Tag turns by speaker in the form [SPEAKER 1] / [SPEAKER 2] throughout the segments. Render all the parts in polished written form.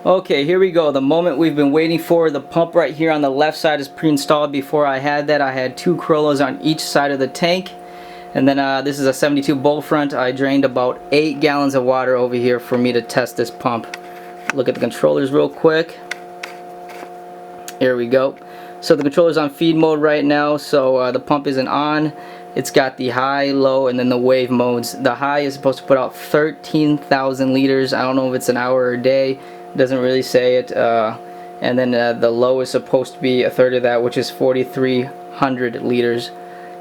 [SPEAKER 1] Okay, here we go. The moment we've been waiting for. The pump right here on the left side is pre-installed. Before I had that, I had 2 Corollas on each side of the tank. And then this is a 72 bowfront. I drained about 8 gallons of water over here for me to test this pump. Look at the controllers real quick. Here we go. So the controller's on feed mode right now, so the pump isn't on. It's got the high, low, and then the wave modes. The high is supposed to put out 13,000 liters. I don't know if it's an hour or a day. It doesn't really say it. And then the low is supposed to be a third of that, which is 4,300 liters.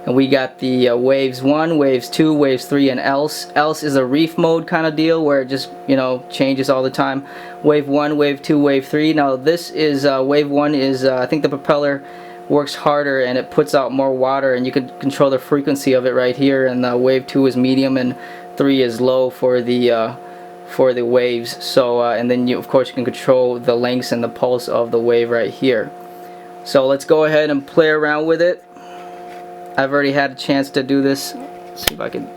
[SPEAKER 1] And we got the waves 1, waves 2, waves 3, and else. Else is a reef mode kind of deal where it just, you know, changes all the time. Wave 1, wave 2, wave 3. Now this is, wave 1 is, I think the propeller works harder and it puts out more water, and you can control the frequency of it right here. And wave 2 is medium and 3 is low for the waves. So and then you, of course, you can control the lengths and the pulse of the wave right here. So let's go ahead and play around with it. I've already had a chance to do this. Let's see if I can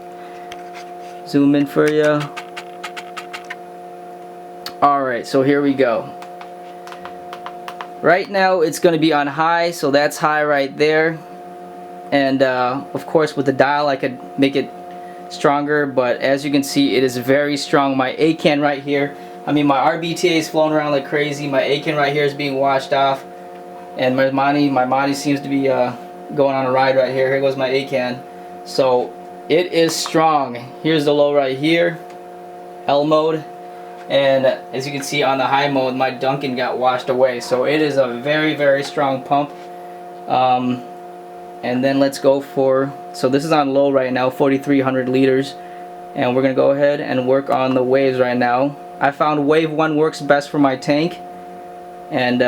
[SPEAKER 1] zoom in for you. Alright, so here we go. Right now it's going to be on high, so that's high right there. And of course with the dial I could make it stronger, but as you can see it is very strong. My A-can right here, I mean my RBTA is flowing around like crazy. My A-can right here is being washed off, and my Monty seems to be going on a ride right here. Here goes my A-can. So it is strong. Here's the low right here, L mode, and as you can see on the high mode my Duncan got washed away. So it is a very, very strong pump. And then let's go for, so this is on low right now, 4,300 liters, and we're gonna go ahead and work on the waves right now. I found wave 1 works best for my tank, and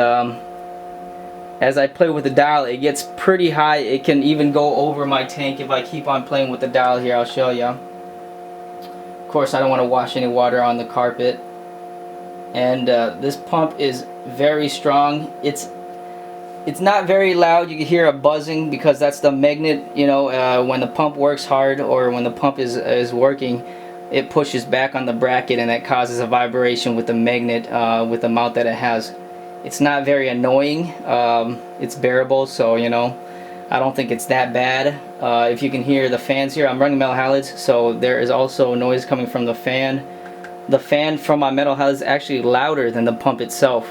[SPEAKER 1] as I play with the dial it gets pretty high. It can even go over my tank if I keep on playing with the dial here. I'll show you. Of course I don't want to wash any water on the carpet. And this pump is very strong. It's not very loud. You can hear a buzzing because that's the magnet, you know, when the pump works hard or when the pump is working, it pushes back on the bracket and that causes a vibration with the magnet with the mount that it has. It's not very annoying. It's bearable, so you know, I don't think it's that bad. If you can hear the fans here, I'm running metal halides, so there is also noise coming from the fan. The fan from my metal halides is actually louder than the pump itself.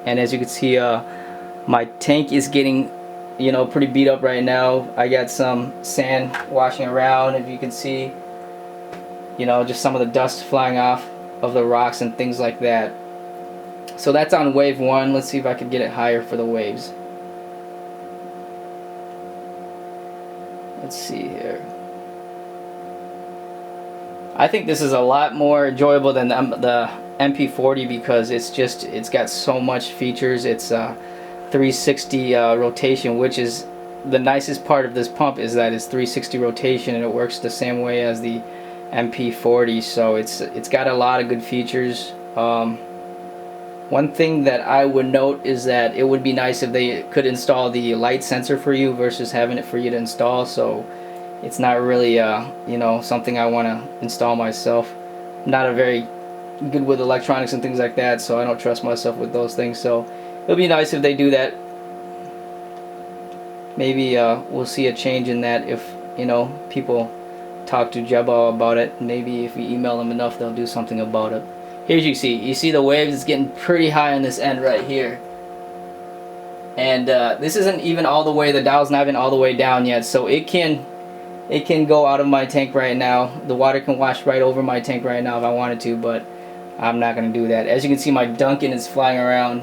[SPEAKER 1] And as you can see, my tank is getting, you know, pretty beat up right now. I got some sand washing around, if you can see, you know, just some of the dust flying off of the rocks and things like that. So that's on wave 1. Let's see if I can get it higher for the waves. Let's see here. I think this is a lot more enjoyable than the MP40 because it's got so much features. It's 360 rotation, which is the nicest part of this pump, is that it's 360 rotation and it works the same way as the MP40. So it's got a lot of good features. One thing that I would note is that it would be nice if they could install the light sensor for you versus having it for you to install. So it's not really you know, something I want to install myself. I'm not a very good with electronics and things like that, so I don't trust myself with those things. So it'll be nice if they do that. Maybe we'll see a change in that if, you know, people talk to Jebo about it. Maybe if we email them enough they'll do something about it. Here you see the waves. It's getting pretty high on this end right here, and this isn't even all the way, the dial's not even all the way down yet, so it can go out of my tank right now. The water can wash right over my tank right now if I wanted to, but I'm not going to do that. As you can see, my Duncan is flying around.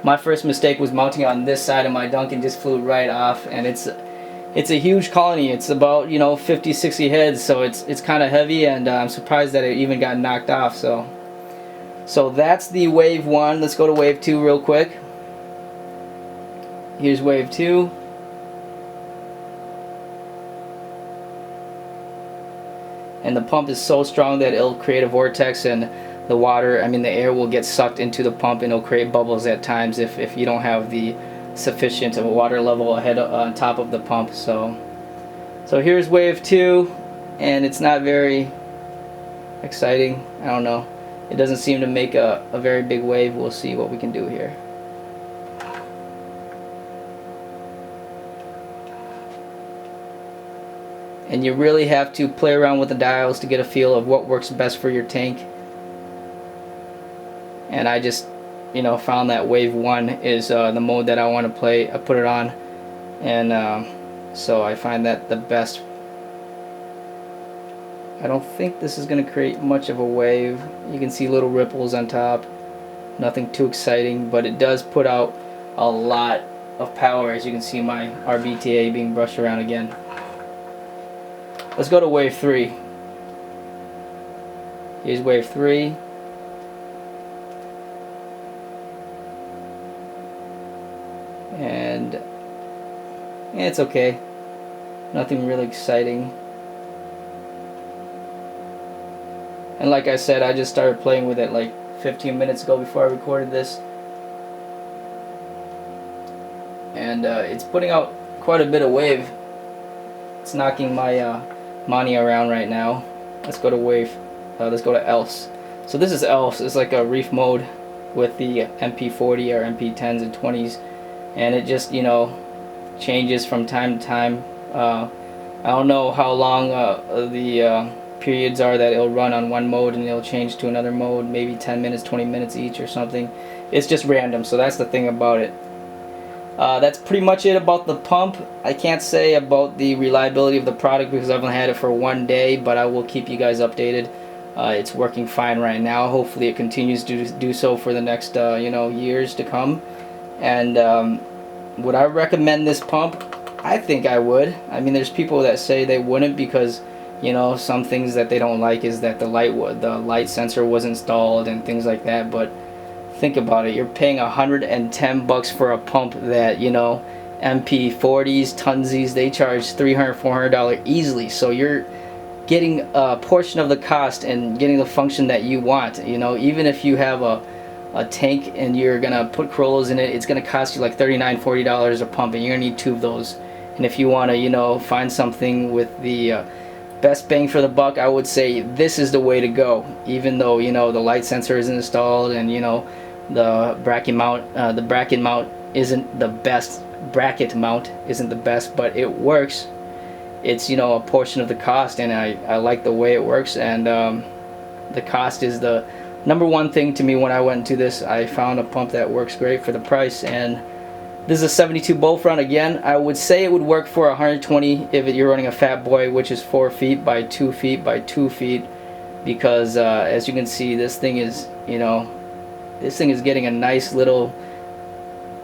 [SPEAKER 1] My first mistake was mounting on this side, and my Duncan just flew right off, and it's a huge colony. It's about, you know, 50-60 heads, so it's kind of heavy, and I'm surprised that it even got knocked off. So that's the wave 1. Let's go to wave 2 real quick. Here's wave 2. And the pump is so strong that it'll create a vortex, and the water, I mean the air, will get sucked into the pump and it'll create bubbles at times if you don't have the sufficient of a water level ahead on top of the pump. So here's wave 2, and it's not very exciting. I don't know. it doesn't seem to make a very big wave. We'll see what we can do here. And you really have to play around with the dials to get a feel of what works best for your tank. And I just, you know, found that wave 1 is the mode that I want to play. I put it on, and so I find that the best. I don't think this is going to create much of a wave. You can see little ripples on top. Nothing too exciting, but it does put out a lot of power. As you can see, my RBTA being brushed around again. Let's go to wave 3. Here's wave 3. And yeah, it's okay. Nothing really exciting. And like I said, I just started playing with it like 15 minutes ago before I recorded this. And it's putting out quite a bit of wave. It's knocking my Money around right now. Let's go to wave. Let's go to else. So this is else. It's like a reef mode with the MP40 or MP10s and 20s, and it just, you know, changes from time to time. I don't know how long the periods are that it'll run on one mode and it'll change to another mode, maybe 10 minutes, 20 minutes each or something. It's just random, so that's the thing about it. That's pretty much it about the pump. I can't say about the reliability of the product because I've only had it for 1 day, but I will keep you guys updated. It's working fine right now. Hopefully it continues to do so for the next you know, years to come. And would I recommend this pump? I think I would. I mean, there's people that say they wouldn't because, you know, some things that they don't like is that the light sensor was installed and things like that. But think about it, you're paying $110 for a pump that, you know, MP40s, Tunsies, they charge $300, $400 easily. So you're getting a portion of the cost and getting the function that you want. You know, even if you have a tank and you're gonna put Corollas in it, it's gonna cost you like $39, $40 a pump, and you're gonna need 2 of those. And if you want to, you know, find something with the best bang for the buck, I would say this is the way to go. Even though, you know, the light sensor isn't installed and, you know, the bracket mount isn't the best. Bracket mount isn't the best, but it works. It's, you know, a portion of the cost, and I like the way it works. And the cost is the #1 thing to me when I went into this. I found a pump that works great for the price, and this is a 72 bowfront. Again, I would say it would work for 120 if you're running a Fat Boy, which is 4 feet by 2 feet by 2 feet, because as you can see, this thing is, you know, this thing is getting a nice little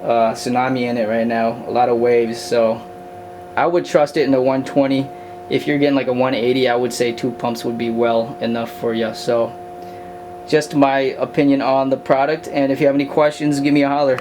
[SPEAKER 1] tsunami in it right now, a lot of waves. So I would trust it in the 120. If you're getting like a 180, I would say 2 pumps would be well enough for you. So just my opinion on the product, and if you have any questions, give me a holler.